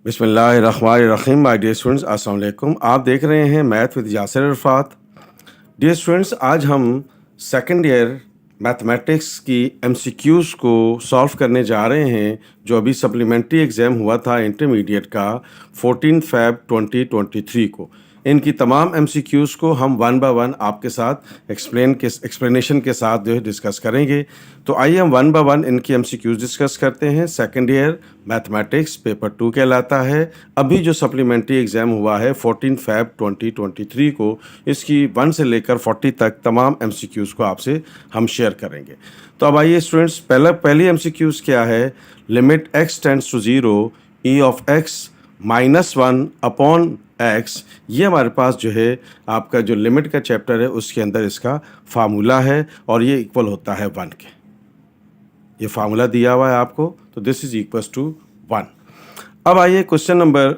बिस्मिल्लाहिर्रहमानिर्रहीम। My dear students, अस्सलाम वालेकुम। आप देख रहे हैं math with Yasir Arafat. Dear students, आज हम सेकंड ईयर मैथमेटिक्स की एमसीक्यूज़ को सॉल्व करने जा रहे हैं, जो अभी सप्लीमेंट्री एग्ज़ाम हुआ था इंटरमीडिएट का 14 फ़रवरी 2023 को। इनकी तमाम एमसीक्यूज़ को हम वन बाय वन आपके साथ एक्सप्लेनेशन के साथ जो है डिस्कस करेंगे। तो आइए हम वन बाय वन इनकी एमसीक्यूज़ डिस्कस करते हैं। सेकंड ईयर मैथमेटिक्स पेपर 2 कहलाता है। अभी जो सप्लीमेंट्री एग्ज़ाम हुआ है 14 फ़रवरी 2023 को, इसकी 1 से लेकर 40 तक तमाम एमसीक्यूज़ को आपसे हम शेयर करेंगे। तो अब आइए स्टूडेंट्स, पहली एमसीक्यूज़ क्या है। Limit x tends to 0 e of x -1 upon x, ये हमारे पास जो है आपका जो लिमिट का चैप्टर है उसके अंदर इसका फार्मूला है और ये इक्वल होता है 1 के। ये फार्मूला दिया हुआ है आपको, तो दिस इज इक्वल्स टू 1। अब आइए क्वेश्चन नंबर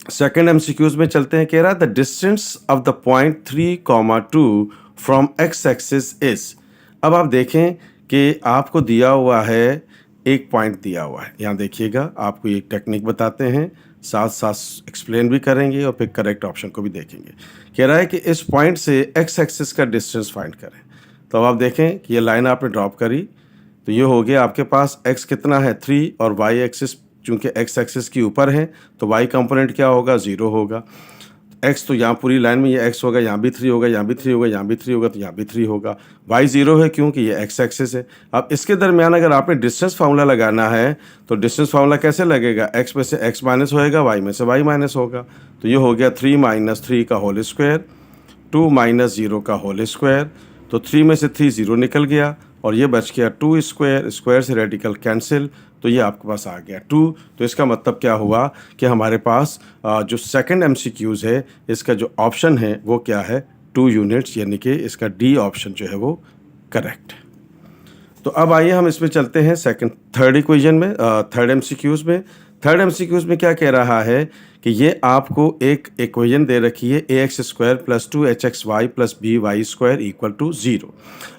सेकंड एमसीक्यूज में चलते हैं। कह रहा है the distance of the point 3,2 from x axis is. अब आप देखें कि आपको दिया हुआ है, एक पॉइंट दिया हुआ है। यहाँ देखिएगा, आपको एक टेक्निक बताते हैं, साथ साथ एक्सप्लेन भी करेंगे और फिर करेक्ट ऑप्शन को भी देखेंगे। कह रहा है कि इस पॉइंट से x एक्सिस का डिस्टेंस फाइंड करें। तो अब आप देखें कि ये लाइन आपने ड्रॉप करी, तो ये हो गया आपके पास x कितना है 3 और y एक्सिस चूंकि x एक्सिस के ऊपर है तो y कंपोनेंट क्या होगा 0 होगा। x तो यहाँ पूरी लाइन में ये x होगा, यहाँ भी 3 होगा, यहाँ भी 3 होगा, यहाँ भी 3 होगा, तो यहाँ भी 3 होगा। y 0 है क्योंकि ये x एक्सिस है। अब इसके दरमियान अगर आपने डिस्टेंस फार्मूला लगाना है तो डिस्टेंस फार्मूला कैसे लगेगा, x में से x माइनस होएगा, y में से y माइनस होगा। तो ये हो गया 3 - 3 का होल स्क्वायर, 2 - 0 का होल स्क्वायर। तो 3 में से 3 0 निकल गया और ये बच गया 2 स्क्वायर, स्क्वायर से रेडिकल कैंसिल, तो ये आपके पास आ गया 2। तो इसका मतलब क्या हुआ कि हमारे पास जो सेकंड एमसीक्यूज़ है इसका जो ऑप्शन है वो क्या है 2 यूनिट्स, यानी कि इसका डी ऑप्शन जो है वो करेक्ट है। तो अब आइए हम इसमें चलते हैं थर्ड इक्वेशन में, थर्ड एमसीक्यूज़ में। थर्ड एमसीक्यूज़ में क्या कह रहा है कि ये आपको एक इक्वेशन दे रखी है ax² + 2hxy + by² = 0।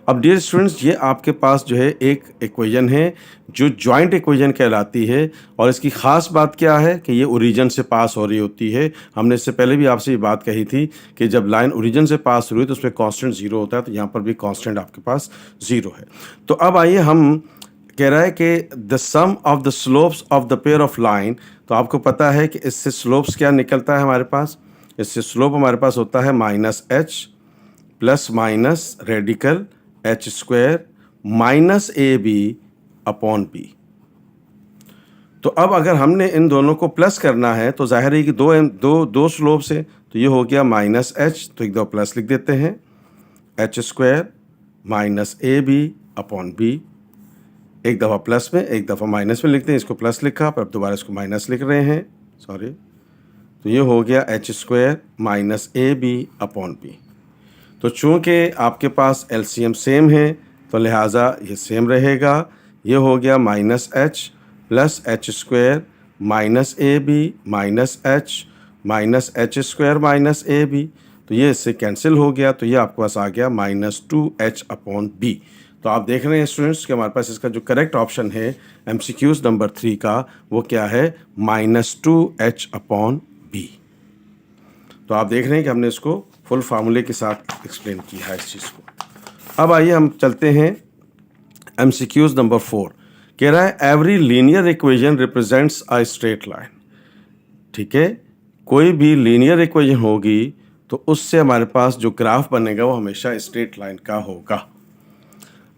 अब डियर स्टूडेंट्स, ये आपके पास जो है एक इक्वेशन है जो जॉइंट इक्वेशन कहलाती है और इसकी ख़ास बात क्या है कि ये ओरिजिन से पास हो रही होती है। हमने इससे पहले भी आपसे ये बात कही थी कि जब लाइन ओरिजिन से पास हो रही है तो उसमें कांस्टेंट 0 होता है, तो यहाँ पर भी कांस्टेंट आपके पास 0 है। तो अब आइए, हम कह रहा है कि the sum of the slopes of the pair of line. तो आपको पता है कि इससे स्लोप्स क्या निकलता है हमारे पास, इससे स्लोप हमारे पास होता है -h ± radical h² -ab upon b। तो अब अगर हमने इन दोनों को प्लस करना है तो जाहिर है कि दो स्लोप्स है, तो ये हो गया -h, तो एक दो प्लस लिख देते हैं, h² -ab अपॉन b। एक दफ़ा प्लस में एक दफ़ा माइनस में लिखते हैं, इसको प्लस लिखा पर अब दोबारा इसको माइनस लिख रहे हैं, सॉरी। तो ये हो गया h² -ab अपॉन b। तो चूँकि आपके पास एलसीएम सेम है तो लिहाजा ये सेम रहेगा। ये हो गया -h + h² -ab -h -h² -ab। तो ये इससे कैंसिल हो गया, तो ये आपके पास आ गया -2h अपॉन b। तो आप देख रहे हैं स्टूडेंट्स कि हमारे पास इसका जो करेक्ट ऑप्शन है एमसीक्यूज़ नंबर 3 का वो क्या है -2h अपॉन b। तो आप देख रहे हैं कि हमने इसको फुल फार्मूले के साथ एक्सप्लेन किया है इस चीज़ को। अब आइए हम चलते हैं एमसीक्यूज़ नंबर 4। कह रहा है every linear equation represents a straight line. ठीक है, कोई भी लीनियर इक्वेशन होगी तो उससे हमारे पास जो ग्राफ बनेगा वो हमेशा स्ट्रेट लाइन का होगा।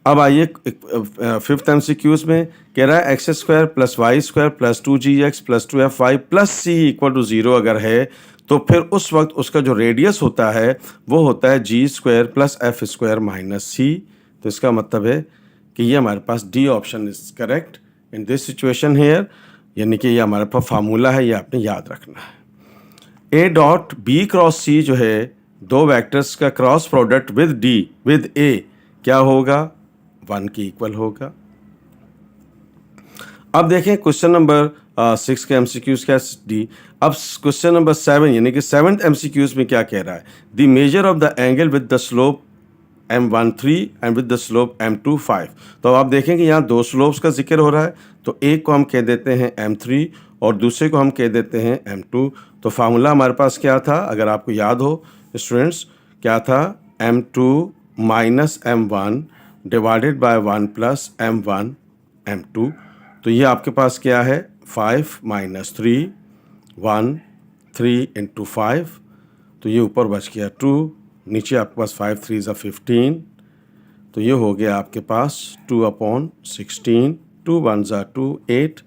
अब आइए फिफ्थ एमसीक्यूज़ में कह रहा है x² + y² + 2gx + 2fy + c = 0 अगर है तो फिर उस वक्त उसका जो रेडियस होता है वो होता है g² + f² - c। तो इसका मतलब है कि ये हमारे पास D option is correct in this situation here, यानी कि ये हमारे पास फार्मूला है, ये आपने याद रखना है। a.b क्रॉस c जो है दो वेक्टर्स का क्रॉस प्रोडक्ट विद a क्या होगा 1 के इक्वल होगा। अब देखें क्वेश्चन नंबर 6 के एमसीक्यूज़ क्या डी। अब क्वेश्चन नंबर 7 यानी कि 7th एमसीक्यूज़ में क्या कह रहा है, the measure of the angle with the slope m1 3 and with the slope m2 5। तो आप देखें कि यहाँ दो स्लोप्स का जिक्र हो रहा है, तो एक को हम कह देते हैं m3 और दूसरे को हम कह देते हैं m2। तो फार्मूला हमारे पास क्या था, अगर आपको याद हो स्टूडेंट्स, क्या था, m2 minus m1 divided by 1 plus m1 m2। तो ये आपके पास क्या है, 5 माइनस 3 1 3 इंटू 5, तो ये ऊपर बच गया 2, नीचे आपके पास 5 3 ज़ा 15, तो ये हो गया आपके पास 2/16, 2 1 ज़ा 2 8,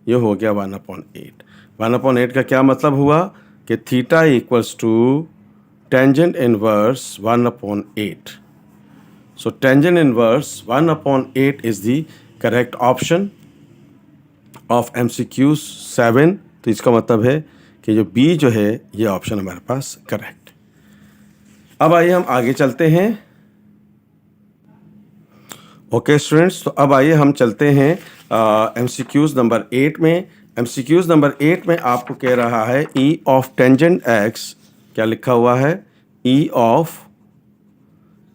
ये हो गया 1/8। 1/8 का क्या मतलब हुआ कि theta equals to tangent inverse 1/8। So tangent inverse 1/8 is the correct option of MCQ 7। तो इसका मतलब है कि जो बी जो है ये ऑप्शन हमारे पास करेक्ट। अब आइए हम आगे चलते हैं। ओके स्टूडेंट्स, तो अब आइए हम चलते हैं MCQs नंबर 8 में। MCQs नंबर 8 में आपको कह रहा है E ऑफ टेंजेंट x, क्या लिखा हुआ है, E of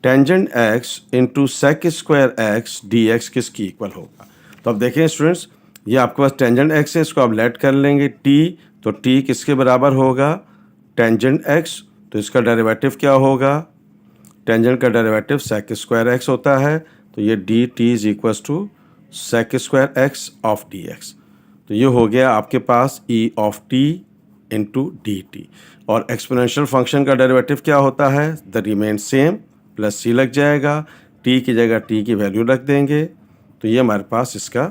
tangent x into sec square x dx किसकी इक्वल होगा। तो अब देखें स्टूडेंट्स, ये आपके पास टेंजेंट x है, इसको आप लेट कर लेंगे t, तो t किसके बराबर होगा, टेंजेंट x, तो इसका डेरिवेटिव क्या होगा, टेंजेंट का डेरिवेटिव सेक स्क्वायर x होता है, तो ये d t is equals to sec square x of d x. तो ये हो गया आपके पास e of t into d t, और एक्सपोनेंशियल फंक्शन का डेरिवेटिव क्या होता है, the remain same, plus c लग जाएगा, टी की जगह टी की वैल्यू रख देंगे, तो ये हमारे पास इसका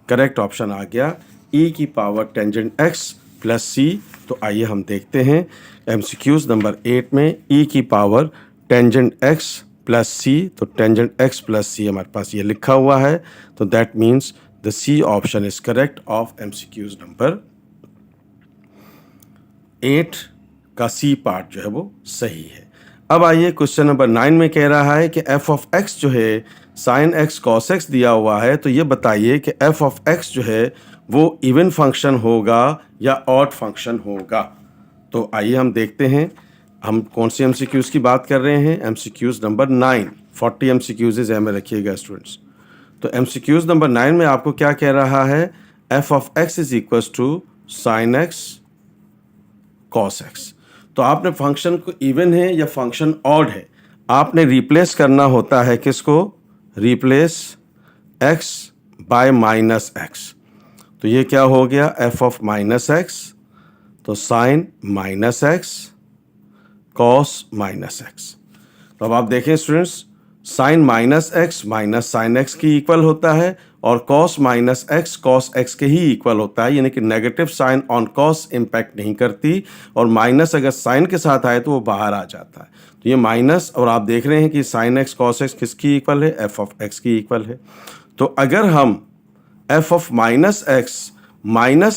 करेक्ट ऑप्शन आ गया, ई की पावर टेंजेंट एक्स प्लस सी। तो आइए हम देखते हैं MCQs नंबर 8 में ई की पावर टेंजेंट एक्स प्लस सी, तो टेंजेंट एक्स प्लस सी हमारे पास ये लिखा हुआ है, तो that means the C option is correct of MCQs number 8 का सी पार्ट जो है वो सही है। अब आइए क्वेश्चन नंबर 9 में कह रहा है कि f ऑफ x जो है साइन x cos x दिया हुआ है, तो ये बताइए कि f ऑफ x जो है वो इवन फंक्शन होगा या ऑड फंक्शन होगा। तो आइए हम देखते हैं हम कौन सी MCQs की बात कर रहे हैं। MCQs नंबर 9, 40 MCQs ध्यान में रखिएगा स्टूडेंट्स। तो MCQs नंबर 9 में आपको क्या कह रहा है, f of x is equals to sine x cos x। तो आपने फंक्शन को इवन है या फंक्शन ऑड है, आपने रिप्लेस करना होता है किसको, replace x by minus x। तो ये क्या हो गया, f ऑफ माइनस x, तो sine minus x cos minus X. तो अब आप देखें students, sine minus X minus sine X की इक्वल होता है, और cos minus X cos X के ही इक्वल होता है, यानी कि negative sine on cos impact नहीं करती, और माइनस अगर साइन के साथ आए तो वो बाहर आ जाता है। तो ये माइनस, और आप देख रहे हैं कि साइन एक्स कॉस एक्स किसकी इक्वल है, एफ ऑफ एक्स की इक्वल है। तो अगर हम F of minus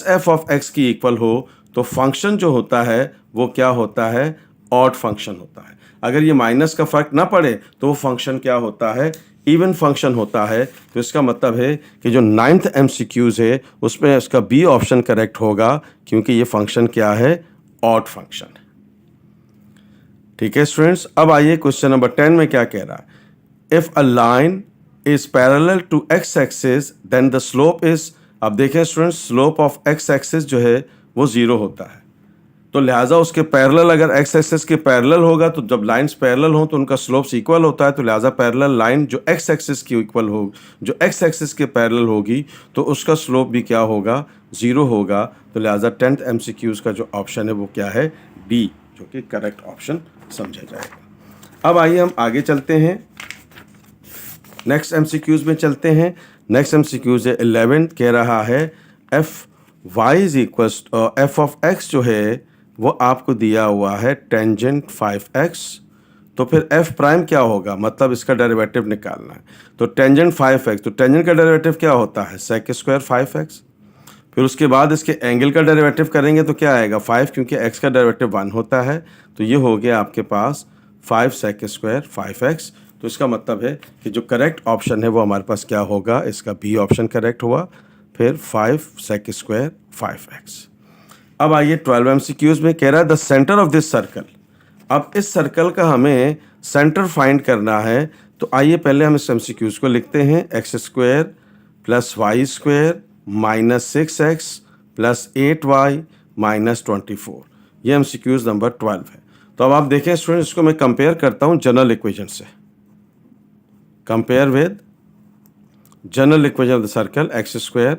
F of x की इक्वल हो, तो फंक्शन जो होता है वो क्या होता है, ऑड फंक्शन होता है। अगर ये माइनस का फर्क ना पड़े तो वो फंक्शन क्या होता है, इवन फंक्शन होता है। तो इसका मतलब है कि जो 9th MCQs है उसमें इसका बी ऑप्शन करेक्ट होगा, क्योंकि ये फंक्शन क्या है, ऑड फंक्शन है। ठीक है स्टूडेंट्स, अब आइए क्वेश्चन नंबर 10 में क्या कह रहा है, if a line is parallel to X axis then the slope is. अब देखें students, slope of X axis जो है वो 0 होता है, तो लिहाजा उसके पैरेलल, अगर एक्स एक्सिस के पैरेलल होगा, तो जब लाइंस पैरेलल हो तो उनका स्लोप्स इक्वल होता है, तो लिहाजा पैरेलल लाइन जो एक्स एक्सिस की इक्वल हो, जो एक्स एक्सिस के पैरेलल होगी, तो उसका स्लोप भी क्या होगा, 0 होगा। तो लिहाजा 10th MCQs का जो ऑप्शन है वो क्या है, डी, जो कि करेक्ट ऑप्शन समझा जाएगा। अब आइए हम आगे चलते हैं, नेक्स्ट MCQs में चलते हैं। नेक्स्ट MCQs है 11, कह रहा है F Y is equals, F of X जो है वो आपको दिया हुआ है टेंजेंट 5x, तो फिर f प्राइम क्या होगा, मतलब इसका डेरिवेटिव निकालना है। तो टेंजेंट 5x, तो टेंजेंट का डेरिवेटिव क्या होता है, सेक स्क्वायर 5x। फिर उसके बाद इसके एंगल का डेरिवेटिव करेंगे तो क्या आएगा, 5, क्योंकि x का डेरिवेटिव 1 होता है, तो ये हो गया आपके पास 5 सेक स्क्वायर 5x। तो इसका मतलब है कि जो करेक्ट ऑप्शन है वो हमारे पास क्या होगा, इसका बी ऑप्शन करेक्ट हुआ, फिर 5 सेक स्क्वायर 5x। अब आइए 12 MCQs में कह रहा है the centre of this circle. अब इस सर्कल का हमें सेंटर फाइंड करना है, तो आइए पहले हम इस MCQs को लिखते हैं, X square plus Y square minus 6x plus 8y minus 24। ये MCQs नंबर 12 है। तो अब आप देखें स्टूडेंट्स, इसको मैं कंपेयर करता हूँ जनरल इक्वेशन से। Compare with general equation of the circle X square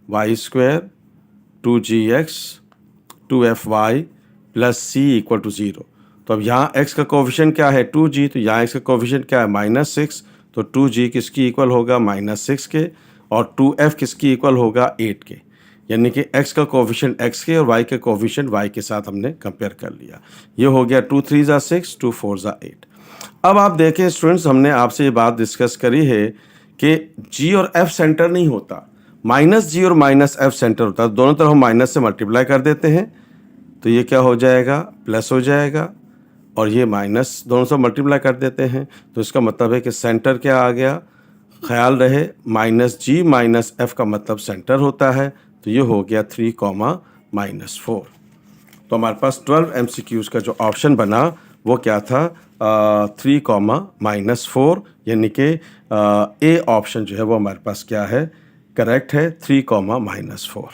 Y square 2gx 2fy plus c equal to 0। तो अब यहाँ x का कोफिशिएंट क्या है 2g, तो यहाँ x का कोफिशिएंट क्या है -6, तो 2g किसकी इक्वल होगा -6 के, और 2f किसकी इक्वल होगा 8 के। यानी कि x का कोफिशिएंट x के और y का कोफिशिएंट y के साथ हमने कंपेयर कर लिया। ये हो गया 2 3 ज़ा 6 2 4 ज़ा 8। अब आप देखें स्टूडेंट्स, हमने आपसे ये बात डिस्कस करी है कि g और f सेंटर नहीं होता, -g और -f सेंटर होता है। दोनों तरफ हम माइनस से मल्टीप्लाई कर देते हैं, तो ये क्या हो जाएगा प्लस हो जाएगा, और ये माइनस दोनों से मल्टीप्लाई कर देते हैं, तो इसका मतलब है कि सेंटर क्या आ गया, ख्याल रहे -g -f का मतलब सेंटर होता है। तो ये हो गया 3, -4। तो हमारे पास 12 MCQs का जो ऑप्शन बना वो क्या था 3, -4, यानी कि ए ऑप्शन जो है वो हमारे पास क्या है करेक्ट है 3, -4।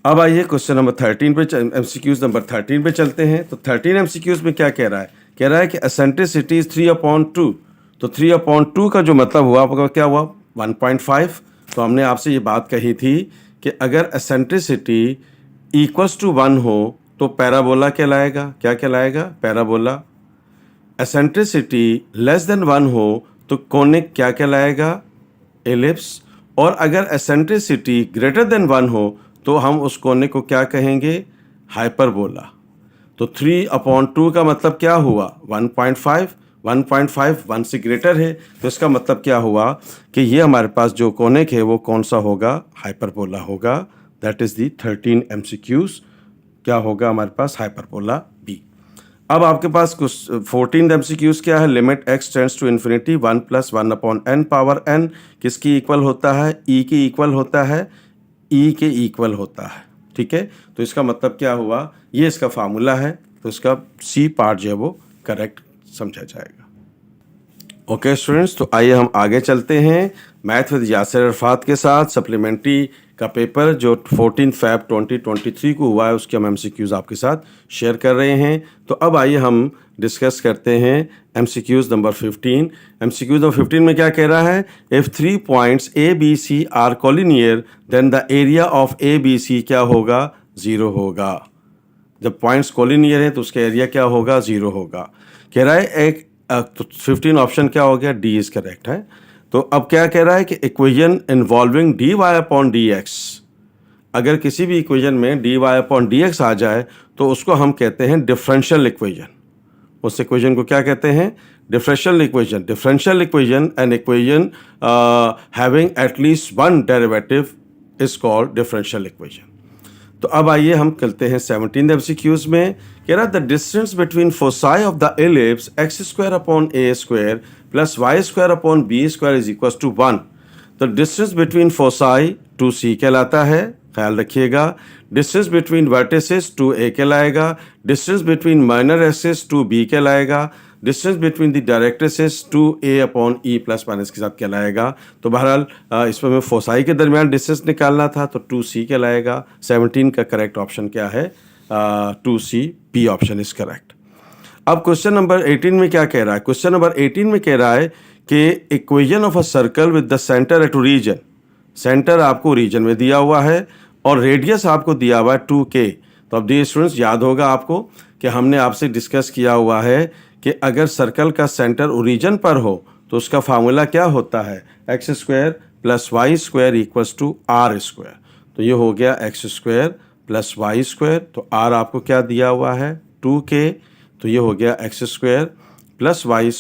अब आइए क्वेश्चन नंबर 13 पे MCQs नंबर 13 पे चलते हैं। तो 13 MCQs में क्या कह रहा है, कह रहा है कि एसेंट्रिसिटी इज 3/2। तो 3/2 का जो मतलब हुआ आपका क्या हुआ 1.5। तो हमने आपसे ये बात कही थी कि अगर एसेंट्रिसिटी इक्वल्स टू 1 हो तो पैराबोला कहलाएगा। क्या कहलाएगा, पैराबोला। एसेंट्रिसिटी लेस देन 1 हो तो कोनिक क्या कहलाएगा, एलिप्स। और अगर एसेंट्रिसिटी ग्रेटर देन 1 हो तो हम उस कोने को क्या कहेंगे, हाइपरबोला। तो 3/2 का मतलब क्या हुआ 1.5, 1.5 1 से ग्रेटर है, तो इसका मतलब क्या हुआ कि ये हमारे पास जो कोनिक है वो कौन सा होगा, हाइपरबोला होगा। That is the 13 MCQs। क्या होगा हमारे पास, हाइपरबोला बी। अब आपके पास कुछ 14 MCQs क्या है, limit x tends to infinity 1 + 1/n power n किसकी इक्वल होता है, e की इक्वल होता है, e के इक्वल होता है। ठीक है, तो इसका मतलब क्या हुआ, ये इसका फार्मूला है, तो इसका सी पार्ट जो है वो करेक्ट समझा जाएगा। ओके स्टूडेंट्स, तो आइए हम आगे चलते हैं मैथ विद यासिर अरफात के साथ। सप्लीमेंट्री का पेपर जो 14 Feb 2023 को हुआ है उसके हम MCQs आपके साथ शेयर कर रहे हैं। तो अब आइए हम डिस्कस करते हैं MCQs नंबर 15। MCQs नंबर 15 में क्या कह रहा है, if 3 points ABC are collinear then the area of ABC क्या होगा, 0 होगा। जब पॉइंट्स कोलिनियर हैं तो उसका एरिया क्या होगा, 0 होगा। कह रहा है एक तो 15 ऑप्शन क्या हो गया, डी इज करेक्ट है। तो अब क्या कह रहा है कि इक्वेशन इन्वॉल्विंग dy/dx, अगर किसी भी इक्वेशन में dy/dx आ जाए तो उसको हम कहते हैं डिफरेंशियल इक्वेशन। उस इक्वेशन को क्या कहते हैं, differential equation. Differential equation an equation having at least one derivative is called differential equation. तो अब आइए हम चलते हैं 17 MCQs में। कह रहा है the distance between foci of the ellipse x² + y² is equal to 1। तो डिस्टेंस बिटवीन फोसाई 2c कहलाता है, ख्याल रखिएगा। डिस्टेंस बिटवीन वर्टिसेस 2a कहलाएगा। Distance between minor axis 2b कहलाएगा। Distance between the directrices 2a/e plus minus के साथ कहलाएगा। तो बहरहाल इसमें हमें फोसाई के दरमियान डिस्टेंस निकालना था, तो 2c कहलाएगा। 17 का करेक्ट ऑप्शन क्या है, 2c, B option is correct. अब क्वेश्चन नंबर 18 में क्या कह रहा है, क्वेश्चन नंबर 18 में कह रहा है कि equation of a circle with the centre at origin. Centre आपको रीजन में दिया हुआ है और रेडियस आपको दिया हुआ है 2k। तो अब डियर स्टूडेंट्स, याद होगा आपको कि हमने आपसे डिस्कस किया हुआ है कि अगर सर्कल का सेंटर ओरिजिन पर हो तो उसका फार्मूला क्या होता है, x² + y² = r²। तो ये हो गया x² + y², तो r आपको क्या दिया हुआ है 2k, तो ये हो गया x² + y²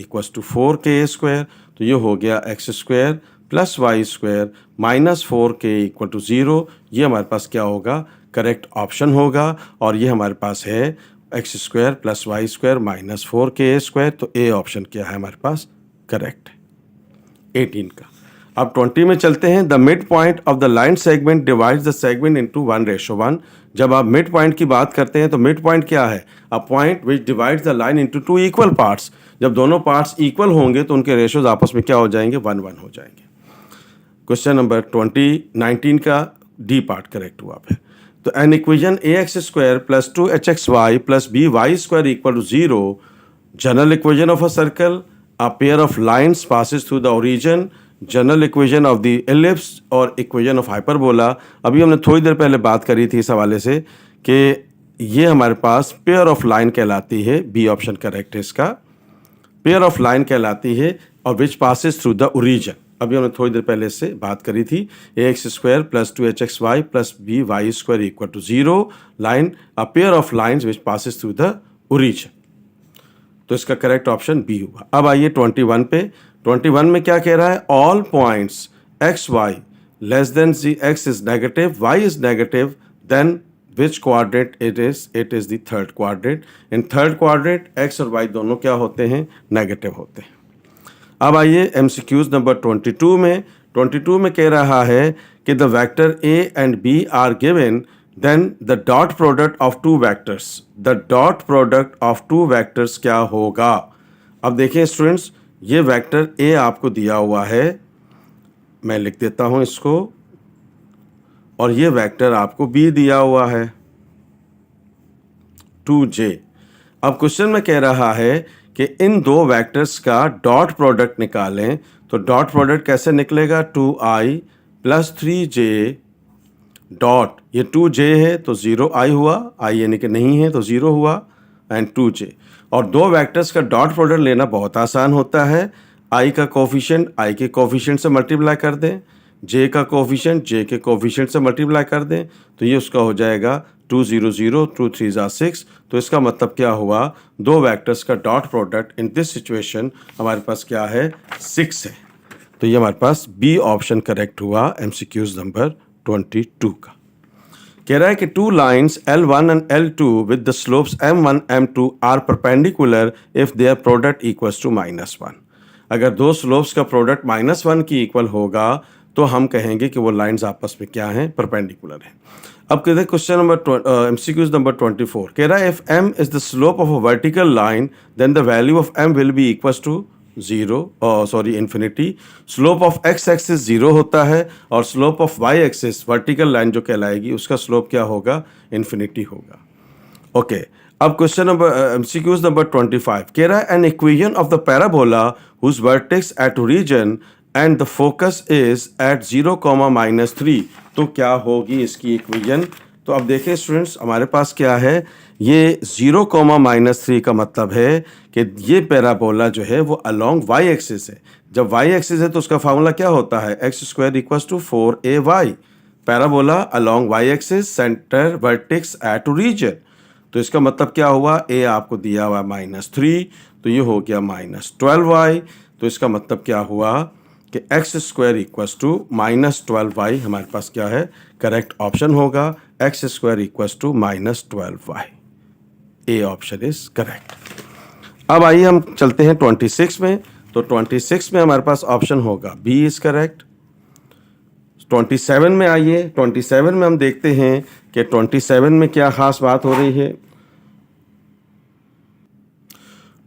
= 4k²। तो ये हो गया x² + y² - 4k = 0। ये हमारे पास क्या होगा, करेक्ट ऑप्शन होगा। और ये हमारे पास है x² + y² - 4k²। तो ए ऑप्शन क्या है हमारे पास, करेक्ट है 18 का। अब 20 में चलते हैं। The mid point of the line segment divides the segment into 1:1। जब आप मिड पॉइंट की बात करते हैं तो मिड पॉइंट क्या है? A point which divides the line into two equal parts. जब दोनों पार्ट्स इक्वल होंगे तो उनके रेशियोज आपस में क्या हो जाएंगे? 1:1 हो जाएंगे। क्वेश्चन नंबर 19 का डी पार्ट करेक्ट हुआ है। तो an equation ax² plus 2hxy plus by² equal to 0, general equation of a circle, a pair of lines passes through the origin, general equation of the ellipse और equation of hyperbola. अभी हमने थोड़ी देर पहले बात करी थी इस हवाले से कि ये हमारे पास पेयर ऑफ लाइन कहलाती है। बी ऑप्शन करेक्ट है इसका, पेयर ऑफ लाइन कहलाती है और विच पासिस थ्रू द ओरिजिन। अभी हमने थोड़ी देर पहले इससे बात करी थी। ax² plus 2hxy plus by² equal to 0, line a pair of lines which passes through the origin. तो इसका करेक्ट ऑप्शन बी हुआ। अब आइए 21 पे। 21 में क्या कह रहा है? All points X Y less than जी, X is negative, Y is negative, then which quadrant it is? It is the third quadrant. In third quadrant X और वाई दोनों क्या होते हैं? नेगेटिव होते हैं। अब आइए एमसीक्यूज नंबर 22 में। 22 में कह रहा है कि the vector A and B are given, then the dot product of two vectors. The dot product of two vectors क्या होगा? अब देखिए स्टूडेंट्स, ये वेक्टर ए आपको दिया हुआ है, मैं लिख देता हूं इसको, और ये वेक्टर आपको बी दिया हुआ है 2j। अब क्वेश्चन में कह रहा है कि इन दो वेक्टर्स का डॉट प्रोडक्ट निकालें। तो डॉट प्रोडक्ट कैसे निकलेगा? 2i प्लस 3j डॉट, ये 2j है तो 0i हुआ, i यानी कि नहीं है तो 0 हुआ, एंड 2j। और दो वेक्टर्स का डॉट प्रोडक्ट लेना बहुत आसान होता है। i का कोफिशिएंट i के कोफिशिएंट से मल्टीप्लाई कर दें, j का कोफिशिएंट j के कोफिशिएंट से मल्टीप्लाई कर दें, तो ये उसका हो जाएगा 2 0 0, 2 3 ज़ा 6। तो इसका मतलब क्या हुआ? दो वेक्टर्स का dot product in this situation हमारे पास क्या है? 6 है। तो ये हमारे पास बी ऑप्शन करेक्ट हुआ एमसीक्यूज नंबर 22 का। कह रहा है कि two lines L1 and L2 with the slopes M1 M2 are perpendicular if their product equals to -1। अगर दो स्लोप्स का प्रोडक्ट -1 की इक्वल होगा तो हम कहेंगे कि वो लाइन्स आपस में क्या हैं? परपेंडिकुलर हैं। अब कहते हैं क्वेश्चन नंबर एमसीक्यूज नंबर 24 कह रहा है if m is the slope of a vertical line then the value of m will be equals to 0 infinity. Slope of x axis 0 होता है और slope of y axis vertical line जो कहलाएगी उसका slope क्या होगा? इन्फिनिटी होगा। Okay अब क्वेश्चन नंबर एमसीक्यूज नंबर 25 कह रहा है an equation of the parabola whose vertex at origin and the focus is at 0, -3। तो क्या होगी इसकी इक्वेशन? तो अब देखें स्टूडेंट्स, हमारे पास क्या है? ये 0, -3 का मतलब है कि ये पैराबोला जो है वो अलोंग y एक्सिस है। जब y एक्सिस है तो उसका फार्मूला क्या होता है? x² equals to 4ay। Parabola along y axis, centre vertex at origin. तो इसका मतलब क्या हुआ? a आपको दिया हुआ -3, तो ये हो गया -12y। तो इसका मतलब क्या हुआ कि x² इक्वल्स टू -12y हमारे पास क्या है? करेक्ट ऑप्शन होगा x² equals to -12y। A option is correct. अब आइए हम चलते हैं 26 में। तो 26 में हमारे पास ऑप्शन होगा बी इज करेक्ट। 27 में आइए। 27 में हम देखते हैं कि 27 में क्या खास बात हो रही है।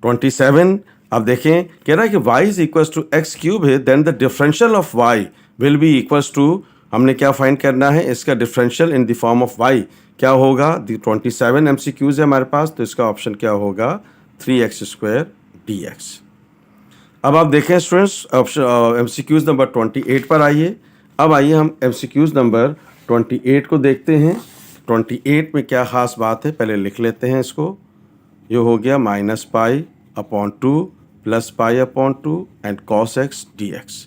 27 अब देखें, कह रहा है कि y is equals to x³ है, then the differential of y will be equals to, हमने क्या फाइंड करना है? इसका differential in the form of y क्या होगा? 27 एमसीक्यूज है हमारे पास, तो इसका ऑप्शन क्या होगा? 3x² dx। अब आप देखें स्टूडेंट्स, ऑप्शन एमसीक्यूज नंबर 28 पर आइए। अब आइए हम एमसीक्यूज नंबर 28 को देखते हैं। 28 में क्या खास बात है, पहले लिख लेते हैं इसको। ये हो गया -π/2 + π/2 एंड cos x dx।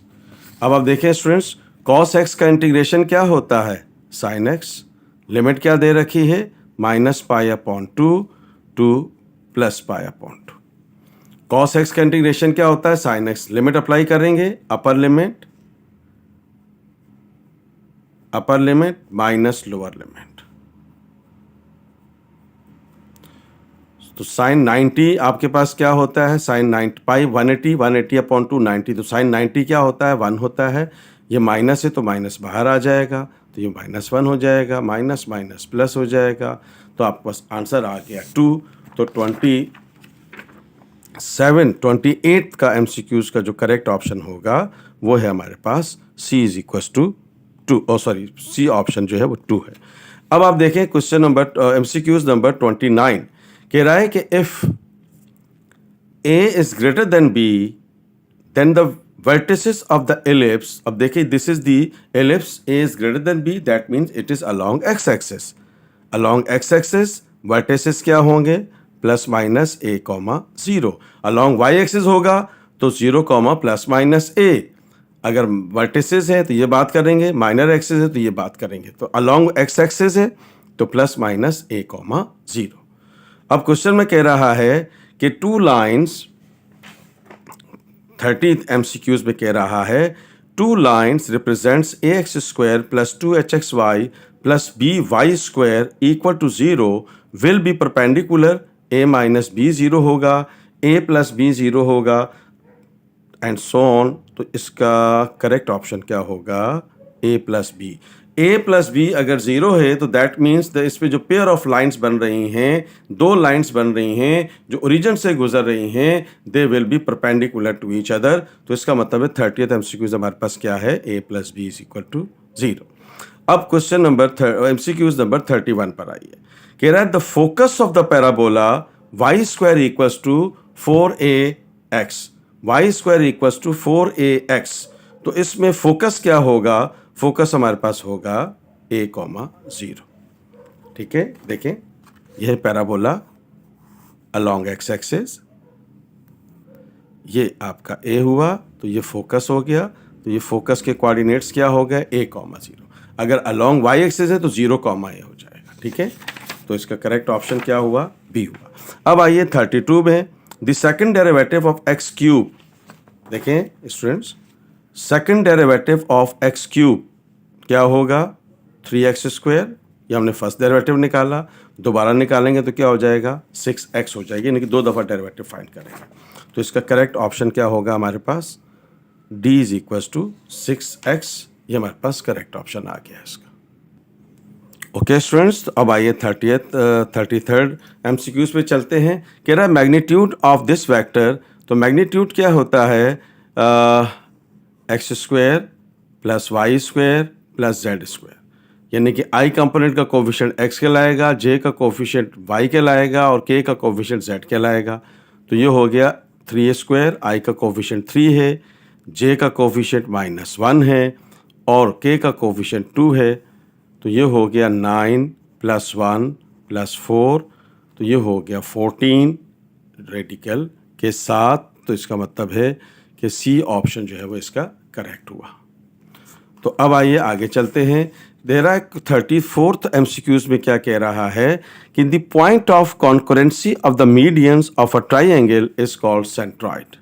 अब आप देखें स्टूडेंट्स, cos x का इंटीग्रेशन क्या होता है? sin x। लिमिट क्या दे रखी है? -π/2 टू +π/2। cos x का इंटीग्रेशन क्या होता है? sin x। लिमिट अप्लाई करेंगे, upper limit minus lower limit. तो साइन 90 आपके पास क्या होता है? साइन 90 पाई 180/2 90। तो साइन 90 क्या होता है? 1 होता है। ये माइनस है तो माइनस बाहर आ जाएगा, तो ये -1 हो जाएगा, माइनस माइनस प्लस हो जाएगा, तो आपके पास आंसर आ गया 2। तो 28 का MCQs का जो करेक्ट ऑप्शन होगा वो है हमारे पास C is equal to 2, sorry C option जो है वो 2 है। अब आप देखें क्वेश्चन नंबर MCQs नंबर 29 कह रहा है कि if A is greater than B then the vertices of the ellipse, अब देखिए this is the ellipse, A is greater than B, that means it is along x axis, along x axis vertices क्या होंगे plus minus a, 0, along y axis होगा तो 0, plus minus a, अगर vertices है तो ये बात करेंगे, माइनर एक्सिस है तो ये बात करेंगे, तो अलॉन्ग एक्स एक्सिस है तो प्लस माइनस a, 0। अब क्वेश्चन में कह रहा है कि 2 लाइन्स 30th MCQs में कह रहा है 2 lines represents ax² plus 2hxy plus by square equal to 0 will be perpendicular, a minus b 0 होगा, a प्लस b 0 होगा एंड सो ऑन। तो इसका करेक्ट ऑप्शन क्या होगा a plus B. a plus B अगर 0 है तो दैट मीन्स इस पे जो पेयर ऑफ लाइंस बन रही हैं, 2 लाइंस बन रही हैं जो ओरिजिन से गुजर रही हैं, they will be perpendicular to each other. तो इसका मतलब है 30th MCQs हमारे पास क्या है, a plus B is equal to 0। अब क्वेश्चन नंबर MCQs नंबर 31 पर आइए, कह रहा है the focus of the parabola y square equals to 4ax, y square equals to 4ax। तो इसमें फोकस क्या होगा, फोकस हमारे पास होगा a, 0। ठीक है, देखें यह पैराबोला अलोंग एक्स एक्सिस, ये आपका a हुआ तो ये फोकस हो गया, तो ये फोकस के कोऑर्डिनेट्स क्या हो गए a, 0। अगर अलोंग y एक्सिस है तो 0, a हो जाएगा। ठीक है, तो इसका करेक्ट ऑप्शन क्या हुआ, b हुआ। अब आइए 32 में, the second derivative of x cube, देखें students second derivative of x cube क्या होगा 3x², ये हमने फर्स्ट डेरिवेटिव निकाला, दोबारा निकालेंगे तो क्या हो जाएगा 6x हो जाएगी, यानी कि 2 दफ़ा डेरिवेटिव फाइंड करेंगे। तो इसका करेक्ट ऑप्शन क्या होगा हमारे पास, d is equal to 6x, ये हमारे पास करेक्ट ऑप्शन आ गया इसका। ओके स्टूडेंट्स, तो अब आइए 33rd MCQs पे चलते हैं। कह रहा है मैग्नीट्यूड ऑफ दिस वेक्टर, तो मैग्नीट्यूड क्या होता है x² plus y² plus z², यानी कि i कंपोनेंट का कोफिशिएंट x कहलाएगा, j का कोफिशिएंट y कहलाएगा और k का कोफिशिएंट z कहलाएगा। तो ये हो गया 3a², i का कोफिशिएंट 3 है, j का कोफिशिएंट -1 है और k का कोफिशिएंट 2 है। तो ये हो गया 9 + 1 + 4, तो ये हो गया 14 रेडिकल के साथ। तो इसका मतलब है कि सी ऑप्शन जो है वो इसका करेक्ट हुआ। तो अब आइए आगे चलते हैं। दे रहा है 34th MCQs में क्या कह रहा है कि the point of concurrency of the medians of a triangle is called centroid.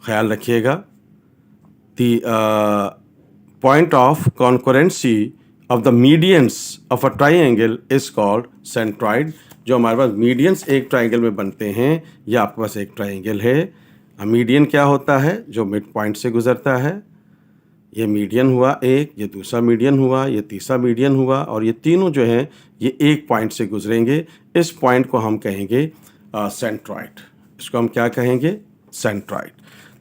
ख्याल रखिएगा, the point of concurrency of the medians of a triangle is called centroid। जो हमारे पास मीडियंस एक ट्राइंगल में बनते हैं, या आपके पास एक ट्राइंगल है, मीडियन क्या होता है जो मिड पॉइंट से गुजरता है, ये मीडियन हुआ एक, ये दूसरा मीडियन हुआ, ये तीसरा मीडियन हुआ, और ये तीनों जो हैं ये एक पॉइंट से गुजरेंगे। इस पॉइंट को हम कहेंगे सेंट्रॉइड, इसको हम क्या कहेंगे, सेंट्रॉइड।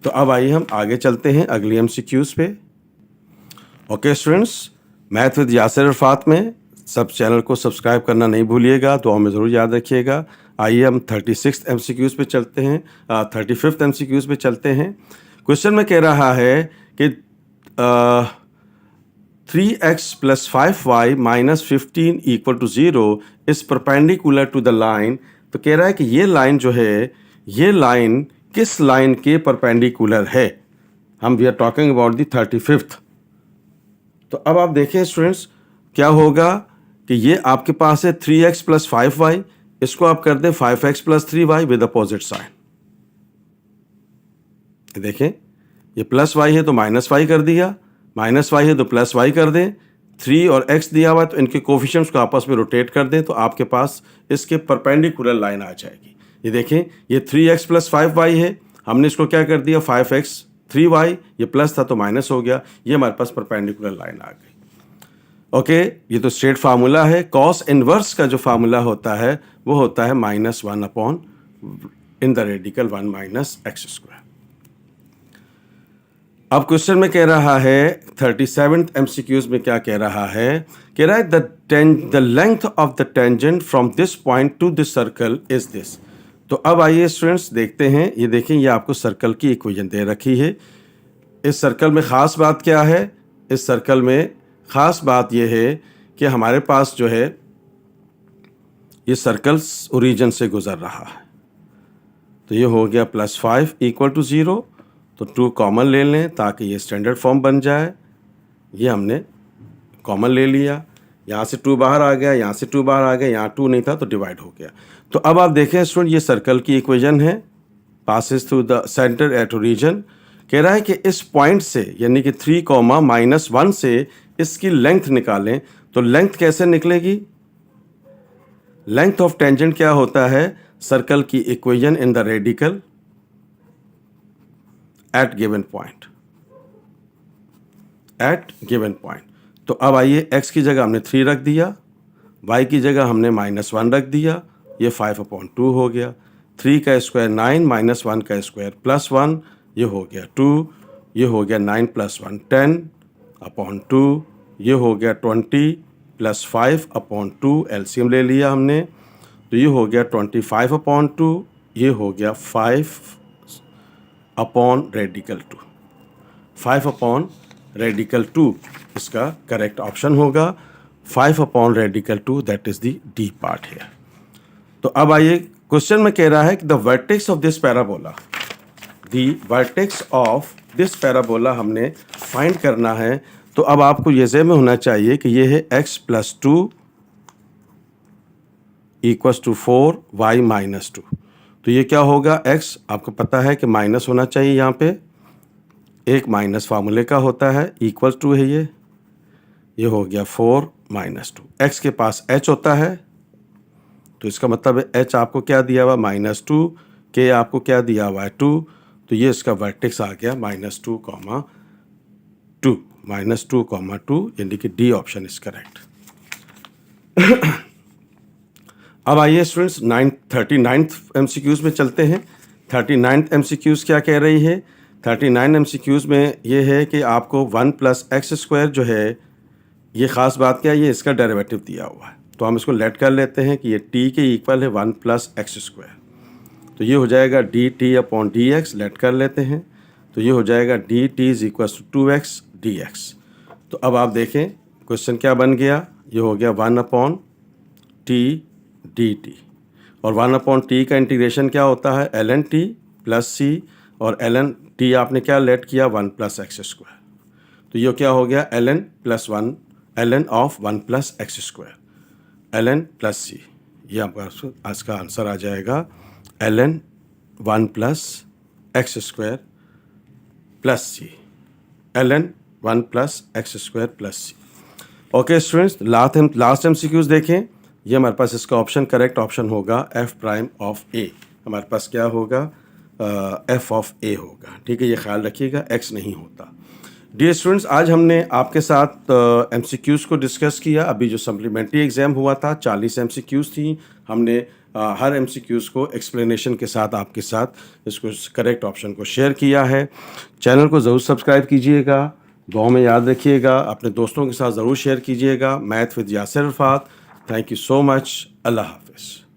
तो अब आइए हम आगे चलते हैं अगली MCQs पे। Okay students, math with Yasir Arafat में सब चैनल को सब्सक्राइब करना नहीं भूलिएगा, तो हमें ज़रूर याद रखिएगा। आइए हम 36th MCQs पे चलते हैं, 35th MCQs पे चलते हैं। क्वेश्चन में कह रहा है कि 3x + 5y - 15 = 0 is perpendicular to the line. तो कह रहा है कि ये लाइन जो है, ये लाइन किस लाइन के परपेंडिकुलर है। हम we are talking about the 35th। तो अब आप देखें स्टूडेंट्स क्या होगा कि ये आपके पास है 3x + 5y, इसको आप कर दें 5x + 3y with opposite sign. देखें ये +y है तो -y कर दिया, -y है तो +y कर दें, 3 और x दिया हुआ है तो इनके कोफिशिएंट्स को आपस में रोटेट कर दें, तो आपके पास इसके परपेंडिकुलर लाइन आ जाएगी। ये देखें ये 3x + 5y है, हमने इसको क्या कर दिया 5x 3y, ये प्लस था तो माइनस हो गया, ये हमारे पास परपेंडिकुलर लाइन आ गई। ओके, ये तो स्ट्रेट फार्मूला है। कॉस इनवर्स का जो फार्मूला होता है वो होता है -1 upon in the radical 1 minus x square. अब क्वेश्चन में कह रहा है 37th MCQs में क्या कह रहा है, कह रहा है the length of the tangent from this point two this circle is this. तो अब आइए स्टूडेंट्स देखते हैं, ये देखें ये आपको सर्कल की इक्वेशन दे रखी है। इस सर्कल में ख़ास बात क्या है, इस सर्कल में ख़ास बात यह है कि हमारे पास जो है ये सर्कल्स ओरिजिन से गुज़र रहा है। तो ये हो गया +5 इक्वल टू 0, तो 2 कॉमन ले लें ताकि ये स्टैंडर्ड फॉर्म बन जाए। ये हमने कॉमन ले लिया, यहाँ से 2 बाहर आ गया, यहाँ से 2 बाहर आ गया, यहाँ 2 नहीं था तो डिवाइड हो गया। तो अब आप देखें स्टूडेंट, ये सर्कल की इक्वेशन है, passes through the centre at origin. कह रहा है कि इस पॉइंट से यानी कि 3, -1 से इसकी लेंथ निकालें। तो लेंथ कैसे निकलेगी, लेंथ ऑफ टेंजेंट क्या होता है, सर्कल की equation in the radical at given point, at given point. तो अब आइए x की जगह हमने 3 रख दिया, y की जगह हमने -1 रख दिया, ये 5/2 हो गया। 3 का स्क्वायर 9, -1 का स्क्वायर +1, ये हो गया 2, ये हो गया 9 + 1 10/2, ये हो गया 20 + 5/2, एलसीएम ले लिया हमने, तो ये हो गया 25/2, ये हो गया 5/2, 5/2 इसका करेक्ट ऑप्शन होगा। 5/2 that is the D part है। तो अब आइए क्वेश्चन में कह रहा है कि the vertex of this parabola, the vertex of this parabola हमने फाइंड करना है। तो अब आपको ये ज़हन में होना चाहिए कि ये है x + 2 = 4 y - 2। तो ये क्या होगा, x आपको पता है कि माइनस होना चाहिए, यहाँ पे एक माइनस फार्मूले का होता है, इक्वल टू है ये हो गया 4 - 2। x के पास h होता है, तो इसका मतलब है h आपको क्या दिया हुआ -2, k आपको क्या दिया हुआ है 2, तो ये इसका वर्टेक्स आ गया -2, -2, यानी कि डी ऑप्शन इज करेक्ट। अब आइए स्टूडेंट्स 39th MCQs में चलते हैं। 39th MCQs क्या कह रही है, 39 MCQs में ये है कि आपको 1 + x² जो है, ये ख़ास बात क्या है, ये इसका डेरिवेटिव दिया हुआ है। तो हम इसको लेट कर लेते हैं कि ये t के इक्वल है 1 + x²। तो ये हो जाएगा dt/dx, लेट कर लेते हैं, तो ये हो जाएगा dt = 2x dx। तो अब आप देखें क्वेश्चन क्या बन गया, ये हो गया 1/t dt, और 1/t का इंटीग्रेशन क्या होता है, ln t + c, और ln t आपने क्या लेट किया 1 + x²। तो ये क्या हो गया ln + 1, ln of 1 + x², ln + c। ये आपका आज का आंसर आ जाएगा ln 1 + x² + c, ln 1 + x² + c। Okay students, last MCQs देखें। ये हमारे पास इसका ऑप्शन करेक्ट ऑप्शन होगा f'(a). हमारे पास क्या होगा, f(a) होगा, ठीक है, ये ख्याल रखिएगा, x नहीं होता। डियर स्टूडेंट्स, आज हमने आपके साथ MCQs को डिस्कस किया। अभी जो सप्लीमेंट्री एग्ज़ाम हुआ था 40 MCQs थी, हमने हर MCQs को एक्सप्लेनेशन के साथ आपके साथ इसको करेक्ट ऑप्शन को शेयर किया है। चैनल को ज़रूर सब्सक्राइब कीजिएगा, दुआ में याद रखिएगा, अपने दोस्तों के साथ ज़रूर शेयर कीजिएगा। Math with Yasir Arafat. Thank you so much. अल्लाह हाफ़िज़।